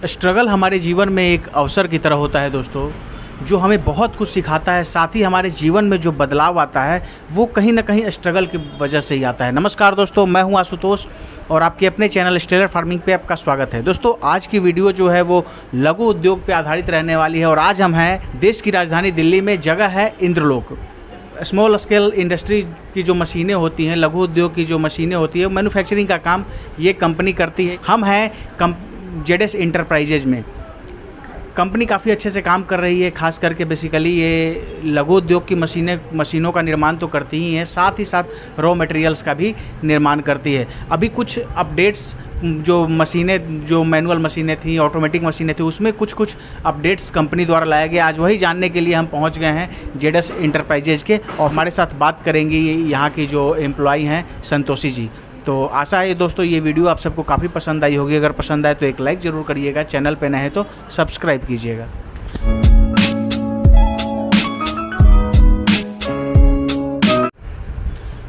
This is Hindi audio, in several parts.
स्ट्रगल हमारे जीवन में एक अवसर की तरह होता है दोस्तों, जो हमें बहुत कुछ सिखाता है। साथ ही हमारे जीवन में जो बदलाव आता है वो कहीं ना कहीं स्ट्रगल की वजह से ही आता है। नमस्कार दोस्तों, मैं हूं आशुतोष और आपके अपने चैनल स्टेलर फार्मिंग पे आपका स्वागत है। दोस्तों, आज की वीडियो जो है वो लघु उद्योग पे आधारित रहने वाली है और आज हम हैं देश की राजधानी दिल्ली में, जगह है इंद्रलोक। स्मॉल स्केल इंडस्ट्री की जो मशीनें होती हैं, लघु उद्योग की जो मशीनें होती है, मैन्युफैक्चरिंग का काम ये कंपनी करती है। हम हैं जेडएस इंटरप्राइजेज में। कंपनी काफ़ी अच्छे से काम कर रही है, खास करके बेसिकली ये लघु उद्योग की मशीनों का निर्माण तो करती ही है, साथ ही साथ रॉ मटेरियल्स का भी निर्माण करती है। अभी कुछ अपडेट्स जो मशीनें, जो मैनुअल मशीनें थी, ऑटोमेटिक मशीनें थी, उसमें कुछ अपडेट्स कंपनी द्वारा लाया गया। आज वही जानने के लिए हम पहुंच गए हैं जेडएस इंटरप्राइजेज के और हमारे साथ बात करेंगी यहाँ की जो एम्प्लॉय हैं संतोषी जी। तो आशा है दोस्तों ये वीडियो आप सबको काफ़ी पसंद आई होगी। अगर पसंद आए तो एक लाइक ज़रूर करिएगा, चैनल पे नए हैं तो सब्सक्राइब कीजिएगा।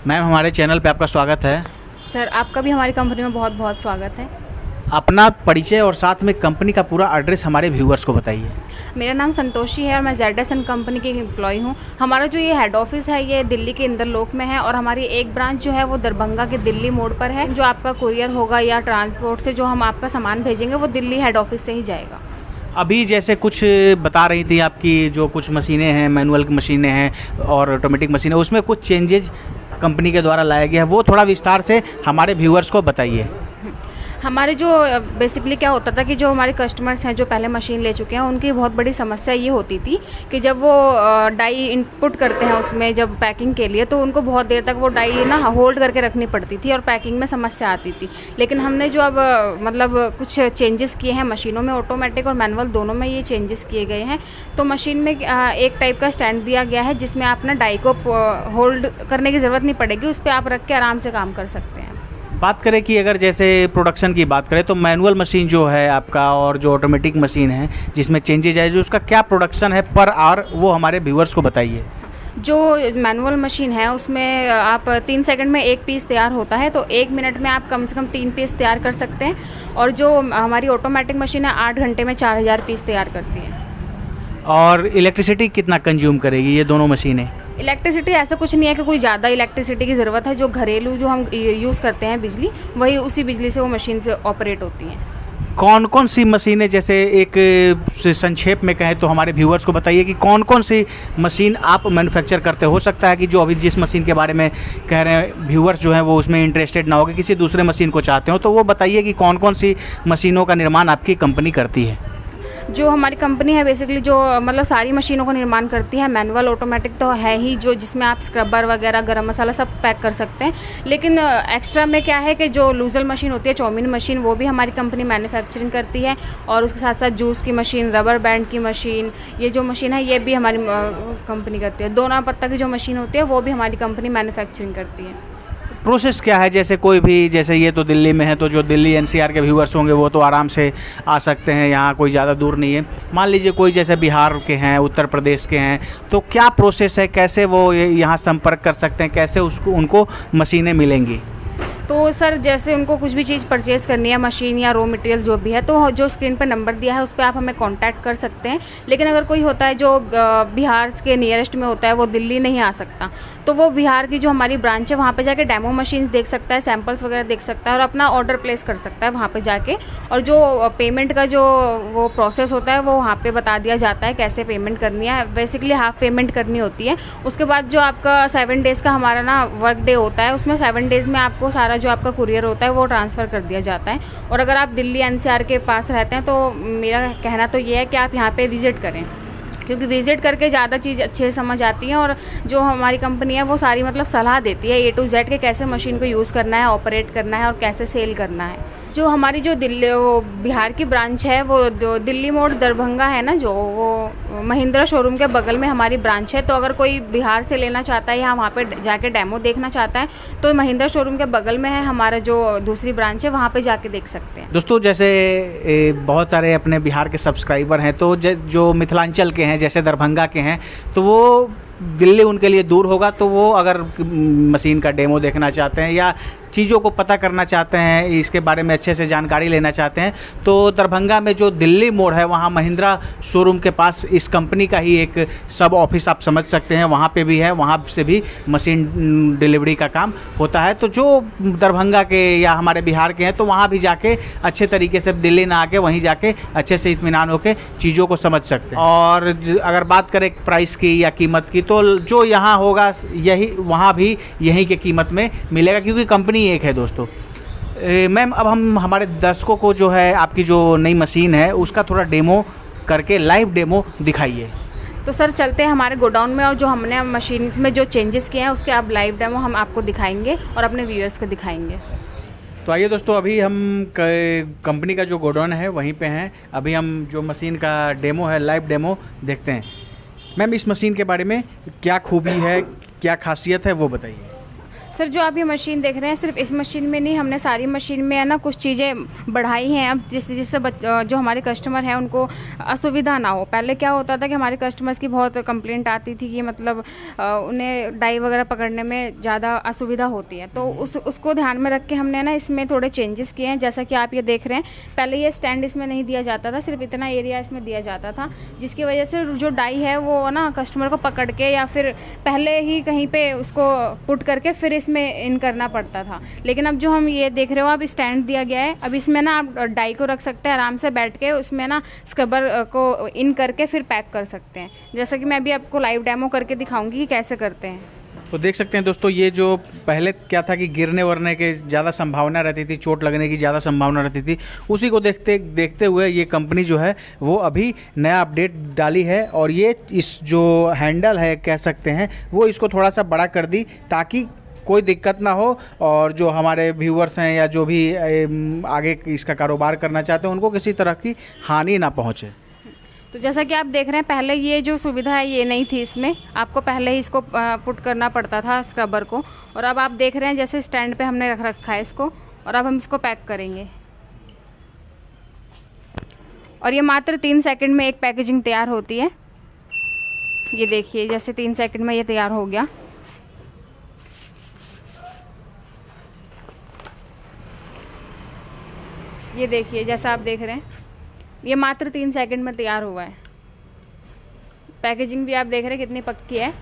मैम, हमारे चैनल पे आपका स्वागत है। सर, आपका भी हमारी कंपनी में बहुत बहुत स्वागत है। अपना परिचय और साथ में कंपनी का पूरा एड्रेस हमारे व्यूअर्स को बताइए। मेरा नाम संतोषी है और मैं जेडएस कंपनी की एम्प्लॉय हूँ। हमारा जो ये हेड ऑफिस है ये दिल्ली के इंद्रलोक में है और हमारी एक ब्रांच जो है वो दरभंगा के दिल्ली मोड़ पर है। जो आपका कुरियर होगा या ट्रांसपोर्ट से जो हम आपका सामान भेजेंगे वो दिल्ली हेड ऑफिस से ही जाएगा। अभी जैसे कुछ बता रही थी आपकी जो कुछ मशीनें हैं, मैनुअल मशीनें हैं और ऑटोमेटिक मशीनें, उसमें कुछ चेंजेज कंपनी के द्वारा लाया गया है, वो थोड़ा विस्तार से हमारे व्यूअर्स को बताइए। हमारे जो बेसिकली क्या होता था कि जो हमारे कस्टमर्स हैं जो पहले मशीन ले चुके हैं, उनकी बहुत बड़ी समस्या ये होती थी कि जब वो डाई इनपुट करते हैं उसमें जब पैकिंग के लिए, तो उनको बहुत देर तक वो डाई ना होल्ड करके रखनी पड़ती थी और पैकिंग में समस्या आती थी। लेकिन हमने जो अब मतलब कुछ चेंजेस किए हैं मशीनों में, ऑटोमेटिक और मैनुअल दोनों में ये चेंजेस किए गए हैं। तो मशीन में एक टाइप का स्टैंड दिया गया है जिसमें आप ना डाई को होल्ड करने की ज़रूरत नहीं पड़ेगी, उस पर आप रख के आराम से काम कर सकते हैं। बात करें कि अगर जैसे प्रोडक्शन की बात करें तो मैनुअल मशीन जो है आपका और जो ऑटोमेटिक मशीन है जिसमें चेंजेज आए, जो उसका क्या प्रोडक्शन है पर आवर, वो हमारे व्यूअर्स को बताइए। जो मैनुअल मशीन है उसमें आप 3 सेकंड में एक पीस तैयार होता है, तो 1 मिनट में आप कम से कम 3 पीस तैयार कर सकते हैं। और जो हमारी ऑटोमेटिक मशीन है 8 घंटे में 4000 पीस तैयार करती है। और इलेक्ट्रिसिटी कितना कंज्यूम करेगी ये दोनों मशीनें? इलेक्ट्रिसिटी ऐसा कुछ नहीं है कि कोई ज़्यादा इलेक्ट्रिसिटी की ज़रूरत है। जो घरेलू जो हम यूज़ करते हैं बिजली, वही उसी बिजली से वो मशीन से ऑपरेट होती हैं। कौन कौन सी मशीनें, जैसे एक संक्षेप में कहें तो हमारे व्यूअर्स को बताइए कि कौन कौन सी मशीन आप मैन्युफैक्चर करते हो सकता है कि जो अभी जिस मशीन के बारे में कह रहे हैं व्यूअर्स जो हैं वो उसमें इंटरेस्टेड ना हो, कि किसी दूसरे मशीन को चाहते हो, तो वो बताइए कि कौन कौन सी मशीनों का निर्माण आपकी कंपनी करती है। जो हमारी कंपनी है बेसिकली जो मतलब सारी मशीनों का निर्माण करती है। मैनुअल ऑटोमेटिक तो है ही, जो जिसमें आप स्क्रबर वगैरह, गरम मसाला सब पैक कर सकते हैं। लेकिन एक्स्ट्रा में क्या है कि जो लूजल मशीन होती है, चाउमीन मशीन, वो भी हमारी कंपनी मैन्युफैक्चरिंग करती है। और उसके साथ साथ जूस की मशीन, रबर बैंड की मशीन, ये जो मशीन है ये भी हमारी कंपनी करती है। दोना पत्ता की जो मशीन होती है वो भी हमारी कंपनी मैन्युफैक्चरिंग करती है। प्रोसेस क्या है? जैसे कोई भी, जैसे ये तो दिल्ली में है तो जो दिल्ली एनसीआर के व्यूअर्स होंगे वो तो आराम से आ सकते हैं, यहाँ कोई ज़्यादा दूर नहीं है। मान लीजिए कोई जैसे बिहार के हैं, उत्तर प्रदेश के हैं, तो क्या प्रोसेस है, कैसे वो यहाँ संपर्क कर सकते हैं, कैसे उनको मशीनें मिलेंगी? तो सर, जैसे उनको कुछ भी चीज़ परचेज़ करनी है, मशीन या रॉ मटेरियल जो भी है, तो जो स्क्रीन पर नंबर दिया है उस पर आप हमें कांटेक्ट कर सकते हैं। लेकिन अगर कोई होता है जो बिहार के नियरेस्ट में होता है, वो दिल्ली नहीं आ सकता, तो वो बिहार की जो हमारी ब्रांच है वहाँ पे जाके डेमो मशीन्स देख सकता है, सैम्पल्स वगैरह देख सकता है और अपना ऑर्डर प्लेस कर सकता है वहाँ पे जाके। और जो पेमेंट का जो वो प्रोसेस होता है वो वहाँ पे बता दिया जाता है कैसे पेमेंट करनी है। बेसिकली हाफ पेमेंट करनी होती है। उसके बाद जो आपका 7 डेज़ का हमारा ना वर्क डे होता है, उसमें 7 डेज़ में आपको सारा जो आपका कुरियर होता है वो ट्रांसफ़र कर दिया जाता है। और अगर आप दिल्ली एनसीआर के पास रहते हैं तो मेरा कहना तो ये है कि आप यहाँ पे विज़िट करें, क्योंकि विज़िट करके ज़्यादा चीज़ अच्छे से समझ आती है। और जो हमारी कंपनी है वो सारी मतलब सलाह देती है A to Z के कैसे मशीन को यूज़ करना है, ऑपरेट करना है और कैसे सेल करना है। जो हमारी जो दिल्ली वो बिहार की ब्रांच है वो दिल्ली मोड़ दरभंगा है ना, जो वो महिंद्रा शोरूम के बगल में हमारी ब्रांच है। तो अगर कोई बिहार से लेना चाहता है या वहाँ पे जाके डेमो देखना चाहता है तो महिंद्रा शोरूम के बगल में है हमारा जो दूसरी ब्रांच है, वहाँ पे जाके देख सकते हैं। दोस्तों, जैसे बहुत सारे अपने बिहार के सब्सक्राइबर हैं, तो जो मिथिलांचल के हैं, जैसे दरभंगा के हैं, तो वो दिल्ली उनके लिए दूर होगा, तो वो अगर मशीन का डेमो देखना चाहते हैं या चीज़ों को पता करना चाहते हैं, इसके बारे में अच्छे से जानकारी लेना चाहते हैं, तो दरभंगा में जो दिल्ली मोड़ है वहाँ महिंद्रा शोरूम के पास इस कंपनी का ही एक सब ऑफिस आप समझ सकते हैं, वहाँ पे भी है, वहाँ से भी मशीन डिलीवरी का काम होता है। तो जो दरभंगा के या हमारे बिहार के हैं तो वहाँ भी जाके अच्छे तरीके से दिल्ली ना आके वहीं जाके अच्छे से इत्मीनान होकर चीज़ों को समझ सकते हैं। और अगर बात करें प्राइस की या कीमत की, तो जो यहाँ होगा यही वहाँ भी यहीं के कीमत में मिलेगा, क्योंकि कंपनी एक है दोस्तों। मैम, अब हम हमारे दर्शकों को जो है आपकी जो नई मशीन है उसका थोड़ा डेमो करके लाइव डेमो दिखाइए। तो सर चलते हैं हमारे गोडाउन में और जो हमने मशीन में जो चेंजेस किए हैं उसके आप लाइव डेमो हम आपको दिखाएंगे और अपने व्यूअर्स को दिखाएंगे। तो आइए दोस्तों, अभी हम कंपनी का जो गोडाउन है वहीं पे हैं। अभी हम जो मशीन का डेमो है, लाइव डेमो देखते हैं। मैम, इस मशीन के बारे में क्या खूबी है, क्या खासियत है, वो बताइए। सर जो आप ये मशीन देख रहे हैं, सिर्फ इस मशीन में नहीं, हमने सारी मशीन में है ना कुछ चीज़ें बढ़ाई हैं अब, जिससे जो हमारे कस्टमर हैं उनको असुविधा ना हो। पहले क्या होता था कि हमारे कस्टमर्स की बहुत कंप्लेंट आती थी कि मतलब उन्हें डाई वगैरह पकड़ने में ज़्यादा असुविधा होती है, तो उसको ध्यान में रख के हमने ना इसमें थोड़े चेंजेस किए हैं। जैसा कि आप ये देख रहे हैं, पहले ये स्टैंड इसमें नहीं दिया जाता था, सिर्फ इतना एरिया इसमें दिया जाता था, जिसकी वजह से जो डाई है वो ना कस्टमर को पकड़ के या फिर पहले ही कहीं पर उसको पुट करके फिर में इन करना पड़ता था। लेकिन अब जो हम ये देख रहे हो, अब स्टैंड दिया गया है, अब इसमें ना आप डाई को रख सकते हैं आराम से बैठ के, उसमें ना स्क्रबर को इन करके फिर पैक कर सकते हैं। जैसा कि मैं अभी आपको लाइव डेमो करके दिखाऊंगी कि कैसे करते हैं। तो देख सकते हैं दोस्तों, ये जो पहले क्या था कि गिरने वरने के ज़्यादा संभावना रहती थी, चोट लगने की ज़्यादा संभावना रहती थी, उसी को देखते हुए ये कंपनी जो है वो अभी नया अपडेट डाली है और ये इस जो हैंडल है कह सकते हैं वो इसको थोड़ा सा बड़ा कर दी ताकि कोई दिक्कत ना हो और जो हमारे व्यूअर्स हैं या जो भी आगे इसका कारोबार करना चाहते हैं उनको किसी तरह की हानि ना पहुंचे। तो जैसा कि आप देख रहे हैं, पहले ये जो सुविधा है ये नहीं थी, इसमें आपको पहले ही इसको पुट करना पड़ता था स्क्रबर को, और अब आप देख रहे हैं जैसे स्टैंड पे हमने रख रखा है इसको, और अब हम इसको पैक करेंगे। और ये मात्र 3 सेकंड में एक पैकेजिंग तैयार होती है। ये देखिए, जैसे 3 सेकंड में ये तैयार हो गया। ये देखिए, जैसा आप देख रहे हैं, ये मात्र 3 सेकंड में तैयार हुआ है। पैकेजिंग भी आप देख रहे हैं कितनी पक्की है।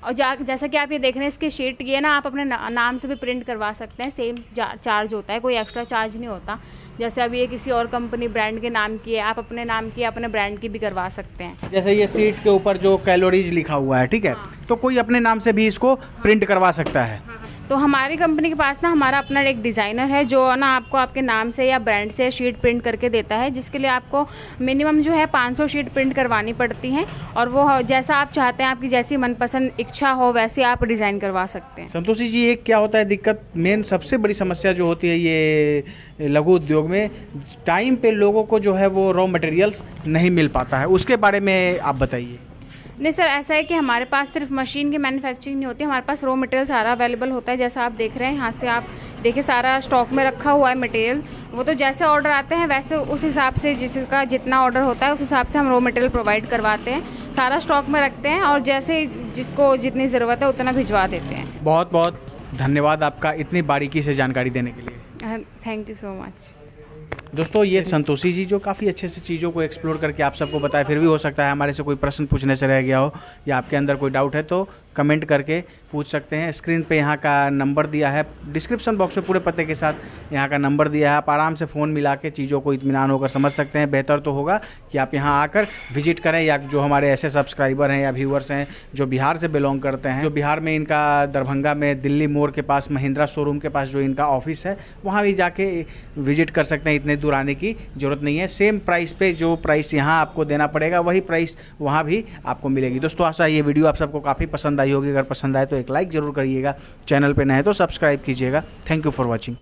और जैसा कि आप ये देख रहे हैं, इसकी शीट ये ना आप अपने नाम से भी प्रिंट करवा सकते हैं, सेम चार्ज होता है, कोई एक्स्ट्रा चार्ज नहीं होता। जैसे अभी ये किसी और कंपनी ब्रांड के नाम की है, आप अपने नाम की अपने ब्रांड की भी करवा सकते हैं। जैसे ये सीट के ऊपर जो कैलोरीज लिखा हुआ है, ठीक है, तो कोई अपने नाम से भी इसको प्रिंट करवा सकता है। तो हमारी कंपनी के पास ना हमारा अपना एक डिज़ाइनर है जो ना आपको आपके नाम से या ब्रांड से शीट प्रिंट करके देता है, जिसके लिए आपको मिनिमम जो है 500 शीट प्रिंट करवानी पड़ती हैं, और वो जैसा आप चाहते हैं, आपकी जैसी मनपसंद इच्छा हो वैसे आप डिज़ाइन करवा सकते हैं। संतोषी जी, एक क्या होता है दिक्कत, मेन सबसे बड़ी समस्या जो होती है ये लघु उद्योग में, टाइम पे लोगों को जो है वो रॉ मटेरियल्स नहीं मिल पाता है, उसके बारे में आप बताइए। नहीं सर, ऐसा है कि हमारे पास सिर्फ मशीन की मैन्युफैक्चरिंग नहीं होती, हमारे पास रॉ मटेरियल सारा अवेलेबल होता है। जैसा आप देख रहे हैं, यहाँ से आप देखिए सारा स्टॉक में रखा हुआ है मटेरियल। वो तो जैसे ऑर्डर आते हैं वैसे उस हिसाब से, जिसका जितना ऑर्डर होता है उस हिसाब से हम रॉ मटेरियल प्रोवाइड करवाते हैं, सारा स्टॉक में रखते हैं और जैसे जिसको जितनी ज़रूरत है उतना भिजवा देते हैं। बहुत बहुत धन्यवाद आपका इतनी बारीकी से जानकारी देने के लिए। Thank you so much. दोस्तों, ये संतोषी जी जो काफ़ी अच्छे से चीज़ों को एक्सप्लोर करके आप सबको बताए, फिर भी हो सकता है हमारे से कोई प्रश्न पूछने से रह गया हो या आपके अंदर कोई डाउट है तो कमेंट करके पूछ सकते हैं। स्क्रीन पे यहाँ का नंबर दिया है, डिस्क्रिप्शन बॉक्स में पूरे पते के साथ यहाँ का नंबर दिया है, आप आराम से फ़ोन मिला के चीज़ों को इत्मीनान होकर समझ सकते हैं। बेहतर तो होगा कि आप यहाँ आकर विजिट करें, या जो हमारे ऐसे सब्सक्राइबर हैं या व्यूअर्स हैं जो बिहार से बिलोंग करते हैं, जो बिहार में इनका दरभंगा में दिल्ली मोड़ के पास महिंद्रा शोरूम के पास जो इनका ऑफिस है, वहाँ भी जाके विजिट कर सकते हैं। इतने दूर आने की ज़रूरत नहीं है, सेम प्राइस पे जो प्राइस यहाँ आपको देना पड़ेगा वही प्राइस वहाँ भी आपको मिलेगी। दोस्तों, आशा ये वीडियो आप सबको काफ़ी पसंद आई होगी। अगर पसंद आए तो एक लाइक ज़रूर करिएगा, चैनल पे नए हैं तो सब्सक्राइब कीजिएगा। Thank you for watching.